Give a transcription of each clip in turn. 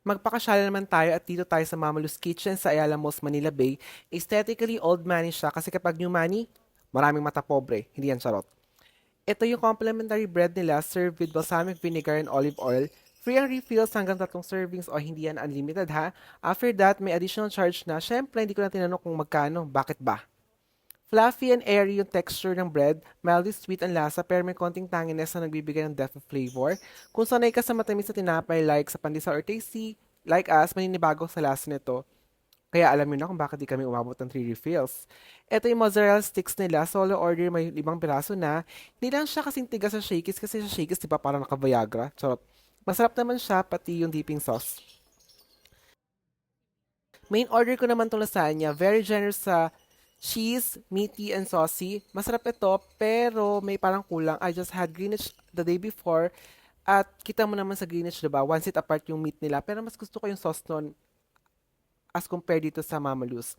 Magpakasyala naman tayo at dito tayo sa Mama Luz Kitchen sa Ayala Malls, Manila Bay. Aesthetically old money siya kasi kapag new money, maraming mata pobre, hindi yan charot. Ito yung complimentary bread nila served with balsamic vinegar and olive oil. Free ang refills hanggang 3 servings o hindi yan unlimited ha. After that, may additional charge na. Syempre, hindi ko na tinanong kung magkano. Bakit ba? Fluffy and airy yung texture ng bread, mildly sweet ang lasa pero may konting tanginess na nagbibigay ng depth of flavor. Kung sanay ka sa matamis na tinapay like sa pandesal or tasty, like us, maninibago sa lasa nito. Kaya alam niyo na kung bakit di kami umabot ng 3 refills. Ito yung mozzarella sticks nila, solo order may 5 piraso na. Hindi lang siya kasing tigas sa Shakey's kasi sa Shakey's di ba parang naka-Viagra? Charot. Masarap naman siya, pati yung dipping sauce. Main order ko naman itong lasagna. Very generous sa cheese, meaty, and saucy. Masarap ito, pero may parang kulang. I just had Greenwich the day before. At kita mo naman sa Greenwich, diba? One seat apart yung meat nila. Pero mas gusto ko yung sauce nun as compared dito sa Mama Luz.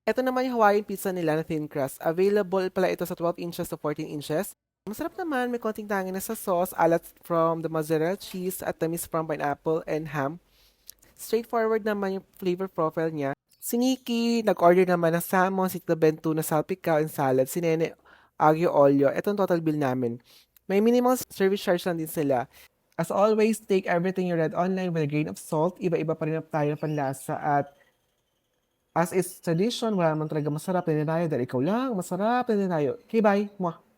Ito naman yung Hawaiian pizza nila na thin crust. Available pala ito sa 12 inches to 14 inches. Masarap naman, may konting tangin na sa sauce, alat from the mozzarella cheese at tamis from pineapple and ham. Straightforward naman yung flavor profile niya. Si Nikki, nag-order naman ng salmon, sitloben tuna, salpicao, and salad. Si Nene, aglio olio. Ito ang total bill namin. May minimal service charge lang din sila. As always, take everything you read online with a grain of salt. Iba-iba pa rin tayo ng panlasa at as is tradition, wala naman talaga masarap na tayo dahil ikaw lang, masarap na tayo. Okay, bye! Mwah!